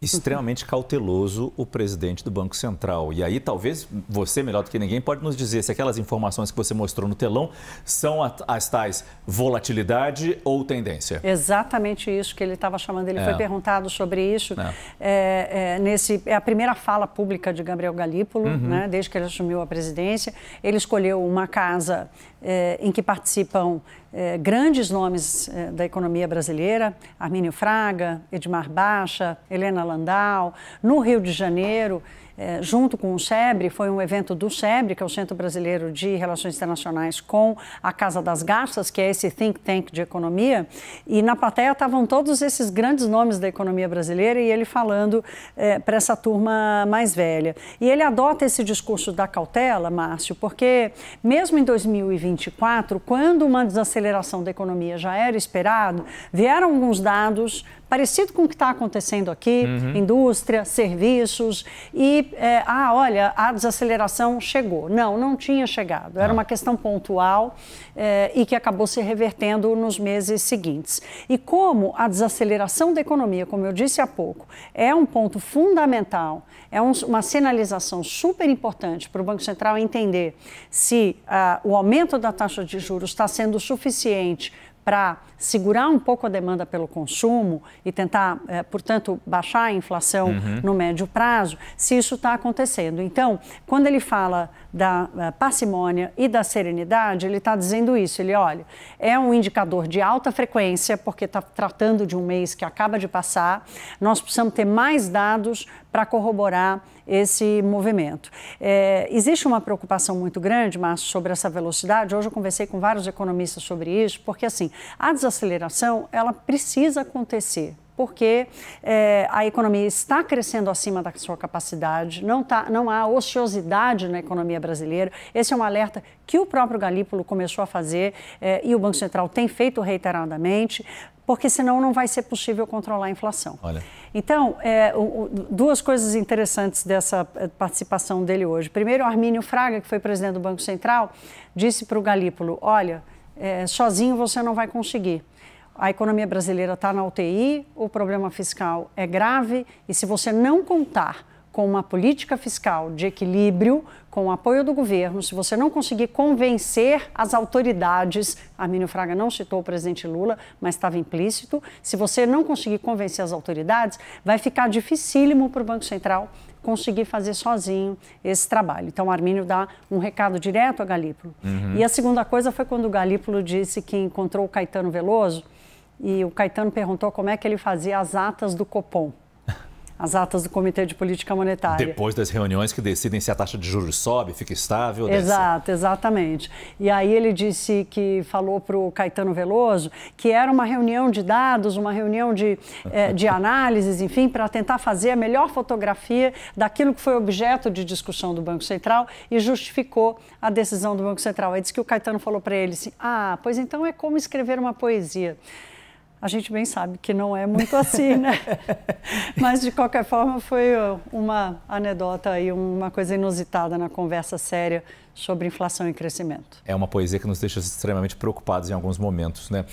extremamente cauteloso o presidente do Banco Central. E aí, talvez você, melhor do que ninguém, pode nos dizer se aquelas informações que você mostrou no telão são as tais volatilidade ou tendência. Exatamente isso que ele estava chamando. Ele foi perguntado sobre isso. É a primeira fala pública de Gabriel Galípolo, né, desde que ele assumiu a presidência. Ele escolheu uma casa em que participam grandes nomes da economia brasileira, Armínio Fraga, Edmar Baixa, Helena Landau. No Rio de Janeiro, junto com o SEBRE, foi um evento do SEBRE, que é o Centro Brasileiro de Relações Internacionais, com a Casa das Garças, que é esse think tank de economia, e na plateia estavam todos esses grandes nomes da economia brasileira e ele falando para essa turma mais velha. E ele adota esse discurso da cautela, Márcio, porque mesmo em 2024, quando uma desaceleração da economia já era esperado, vieram alguns dados parecido com o que está acontecendo aqui, indústria, serviços, e, olha, a desaceleração chegou. Não tinha chegado. Era uma questão pontual e que acabou se revertendo nos meses seguintes. E como a desaceleração da economia, como eu disse há pouco, é um ponto fundamental, é uma sinalização super importante para o Banco Central entender se o aumento da taxa de juros está sendo suficiente para segurar um pouco a demanda pelo consumo e tentar, portanto, baixar a inflação no médio prazo, se isso está acontecendo. Então, quando ele fala da parcimônia e da serenidade, ele está dizendo isso. Ele, olha, é um indicador de alta frequência, porque está tratando de um mês que acaba de passar, nós precisamos ter mais dados para corroborar esse movimento. Existe uma preocupação muito grande, Márcio, sobre essa velocidade. Hoje eu conversei com vários economistas sobre isso, porque assim, a desaceleração, ela precisa acontecer, porque a economia está crescendo acima da sua capacidade, não há ociosidade na economia brasileira. Esse é um alerta que o próprio Galípolo começou a fazer e o Banco Central tem feito reiteradamente, porque senão não vai ser possível controlar a inflação. Olha. Então, duas coisas interessantes dessa participação dele hoje. Primeiro, o Armínio Fraga, que foi presidente do Banco Central, disse para o Galípolo, olha, sozinho você não vai conseguir. A economia brasileira está na UTI, o problema fiscal é grave e se você não contar com uma política fiscal de equilíbrio, com o apoio do governo, se você não conseguir convencer as autoridades, Armínio Fraga não citou o presidente Lula, mas estava implícito, se você não conseguir convencer as autoridades, vai ficar dificílimo para o Banco Central conseguir fazer sozinho esse trabalho. Então, o Armínio dá um recado direto a Galípolo. E a segunda coisa foi quando o Galípolo disse que encontrou o Caetano Veloso e o Caetano perguntou como é que ele fazia as atas do Copom. As atas do Comitê de Política Monetária. Depois das reuniões que decidem se a taxa de juros sobe, fica estável. Exato, exatamente. E aí ele disse que falou para o Caetano Veloso que era uma reunião de dados, uma reunião de análises, enfim, para tentar fazer a melhor fotografia daquilo que foi objeto de discussão do Banco Central e justificou a decisão do Banco Central. Aí disse que o Caetano falou para ele assim, pois então é como escrever uma poesia. A gente bem sabe que não é muito assim, né? Mas, de qualquer forma, foi uma anedota e uma coisa inusitada na conversa séria sobre inflação e crescimento. É uma poesia que nos deixa extremamente preocupados em alguns momentos, né?